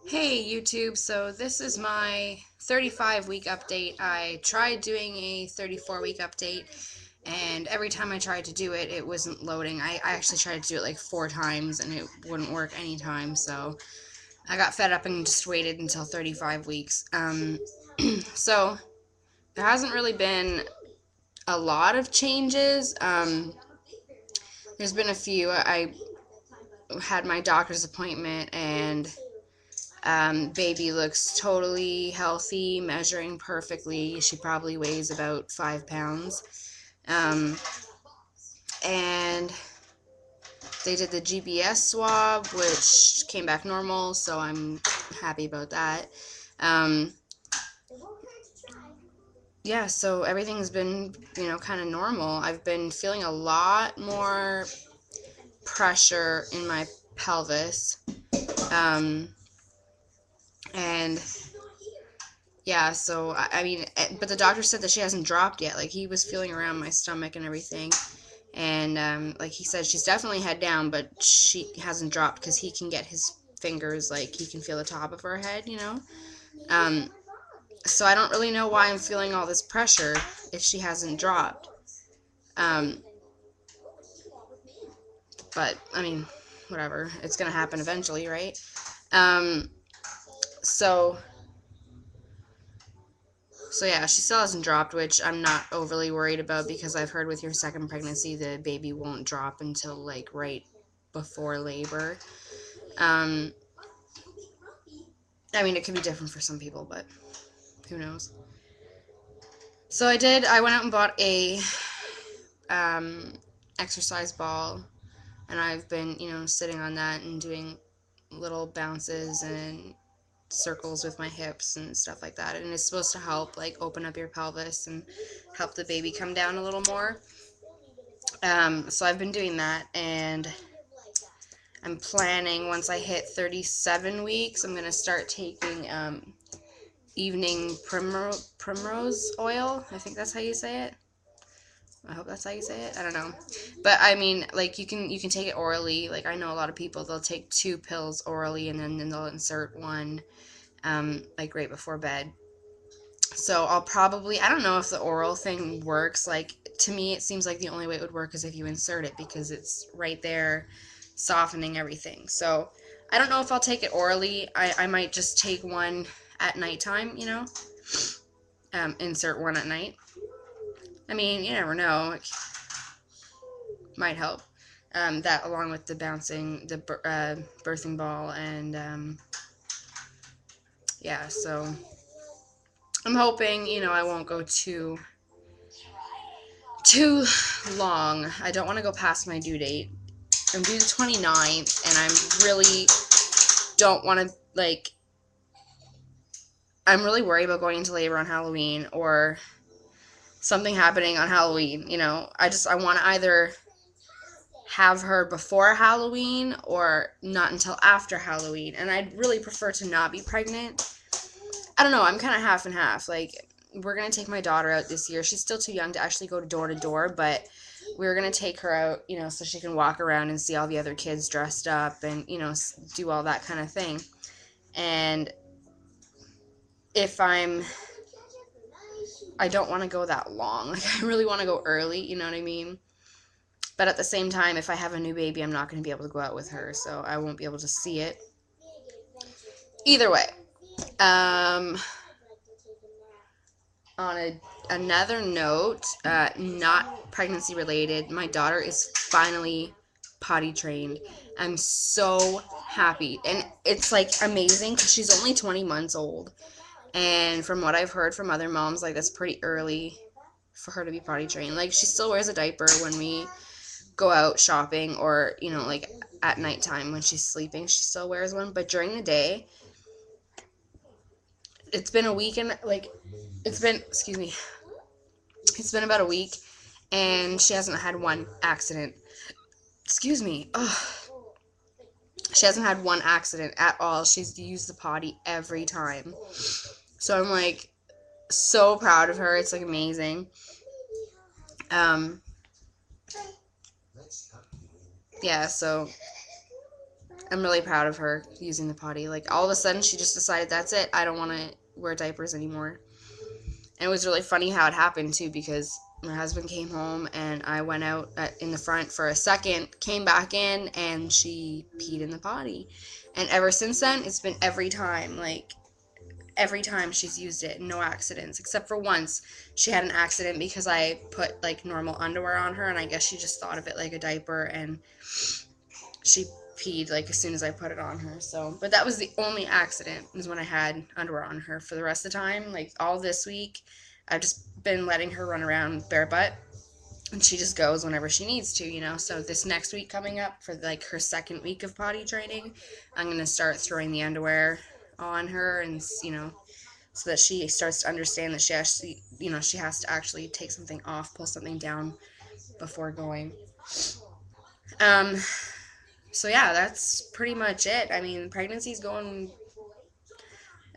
Hey YouTube, so this is my 35-week update. I tried doing a 34-week update, and every time I tried to do it, it wasn't loading. I actually tried to do it like 4 times, and it wouldn't work anytime, so I got fed up and just waited until 35 weeks. So there hasn't really been a lot of changes. There's been a few. I had my doctor's appointment, and baby looks totally healthy, measuring perfectly. She probably weighs about 5 pounds. Um, and they did the GBS swab, which came back normal, so I'm happy about that. Um, yeah, so everything's been, kind of normal. I've been feeling a lot more pressure in my pelvis. Um, and yeah, so I mean, but the doctor said that she hasn't dropped yet. Like, he was feeling around my stomach and everything, and like he said, she's definitely head down, but she hasn't dropped because he can get his fingers, like he can feel the top of her head. Um, so I don't really know why I'm feeling all this pressure if she hasn't dropped. Um, but I mean, whatever. It's gonna happen eventually, right? Um, so So yeah, she still hasn't dropped, which I'm not overly worried about because I've heard with your second pregnancy the baby won't drop until like right before labor. Um, I mean, it could be different for some people, but who knows? So I went out and bought a um, exercise ball, and I've been, sitting on that and doing little bounces and circles with my hips and stuff like that. And it's supposed to help like open up your pelvis and help the baby come down a little more. So I've been doing that, and I'm planning once I hit 37 weeks, I'm going to start taking evening primrose oil. I think that's how you say it. I hope that's how you say it. I don't know. But I mean, like you can take it orally. Like, I know a lot of people, they'll take 2 pills orally, and then they'll insert one like right before bed. So I'll probably, I don't know if the oral thing works. Like, to me, it seems like the only way it would work is if you insert it because it's right there softening everything. So I don't know if I'll take it orally. I might just take one at nighttime. Insert one at night. I mean, you never know. It might help. That along with the bouncing, the birthing ball, and yeah, so I'm hoping, I won't go too long. I don't want to go past my due date. I'm due the 29th, and I'm really don't want to, like, I'm really worried about going into labor on Halloween or something happening on Halloween. I want to either have her before Halloween or not until after Halloween. And I'd really prefer to not be pregnant. I don't know. I'm kind of half and half. Like, we're going to take my daughter out this year. She's still too young to actually go door to door, but we're going to take her out, so she can walk around and see all the other kids dressed up and, do all that kind of thing. And if I don't want to go that long. Like, I really want to go early, you know what I mean? But at the same time, if I have a new baby, I'm not going to be able to go out with her, so I won't be able to see it. Either way, um, on another note, not pregnancy related, my daughter is finally potty trained. I'm so happy. And it's like amazing because she's only 20 months old. And from what I've heard from other moms, like, that's pretty early for her to be potty trained. Like, she still wears a diaper when we go out shopping, or, like at nighttime when she's sleeping, she still wears one. But during the day, it's been a week, and like, excuse me, it's been about a week, and she hasn't had one accident. Excuse me. Ugh. She hasn't had one accident at all. She's used the potty every time. So I'm like so proud of her. It's like amazing. Um, yeah, so I'm really proud of her using the potty. Like, all of a sudden, she just decided, that's it. I don't want to wear diapers anymore. And it was really funny how it happened, too, because my husband came home, and I went out in the front for a second, came back in, and she peed in the potty. And ever since then, it's been every time. Like, every time she's used it, no accidents, except for once she had an accident because I put like normal underwear on her, and I guess she just thought of it like a diaper, and she peed like as soon as I put it on her. So, but that was the only accident, was when I had underwear on her. For the rest of the time, like all this week, I've just been letting her run around bare butt, and she just goes whenever she needs to, you know. So this next week coming up, for like her second week of potty training, I'm gonna start throwing the underwear on her, and you know, so that she starts to understand that she actually, you know, she has to actually take something off, pull something down before going. Um, so yeah, that's pretty much it. I mean, pregnancy's going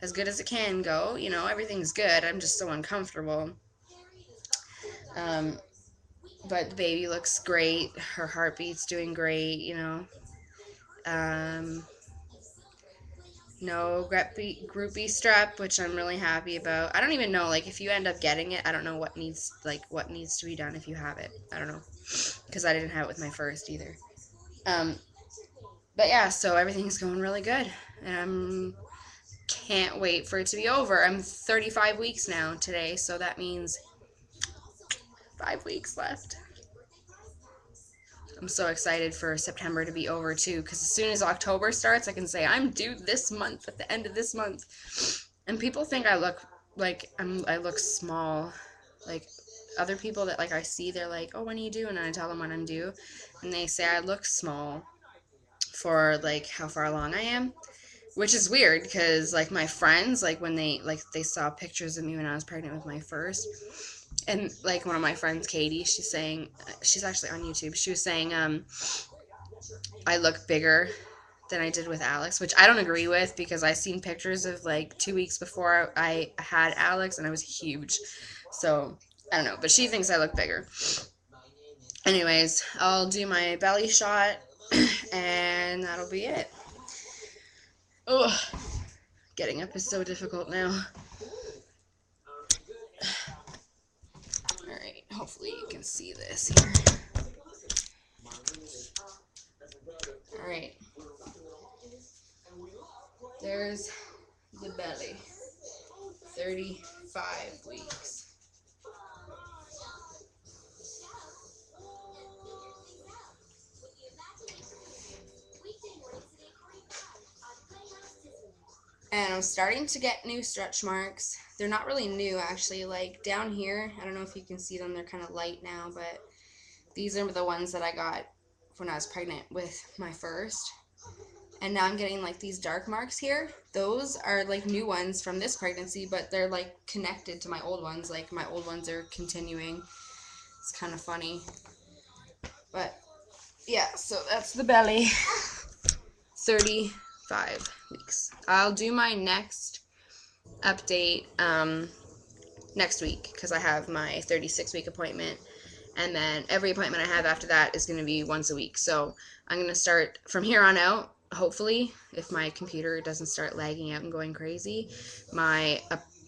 as good as it can go. You know, everything's good. I'm just so uncomfortable. Um, but the baby looks great. Her heartbeat's doing great. You know, um, no groupie strep, which I'm really happy about. I don't even know, like, if you end up getting it, I don't know what needs to be done if you have it. I don't know, because I didn't have it with my first either. Um, but yeah, so everything's going really good, and I can't wait for it to be over. I'm 35 weeks now today, so that means 5 weeks left. I'm so excited for September to be over too, because as soon as October starts, I can say I'm due this month, at the end of this month. And people think I look like I look small. Like, other people that like I see, they're like, "Oh, when are you due?" And I tell them when I'm due, and they say I look small for like how far along I am, which is weird because like my friends, like when they saw pictures of me when I was pregnant with my first, and like one of my friends, Katie, she's saying, she's actually on YouTube, she was saying I look bigger than I did with Alex, which I don't agree with, because I seen pictures of like 2 weeks before I had Alex, and I was huge. So I don't know, but she thinks I look bigger. Anyways, I'll do my belly shot, and that'll be it. Ugh, getting up is so difficult now. Alright, hopefully you can see this here. Alright. There's the belly. 35 weeks. And I'm starting to get new stretch marks. They're not really new, actually. Like down here, I don't know if you can see them, they're kind of light now, but these are the ones that I got when I was pregnant with my first. And now I'm getting like these dark marks here. Those are like new ones from this pregnancy, but they're like connected to my old ones. Like my old ones are continuing. It's kind of funny. But yeah, so that's the belly. 35 weeks. I'll do my next update next week, because I have my 36-week appointment, and then every appointment I have after that is going to be once a week. So I'm going to start from here on out, hopefully, if my computer doesn't start lagging out and going crazy. My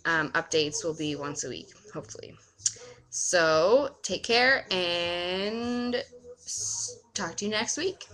updates will be once a week, hopefully. So take care, and talk to you next week.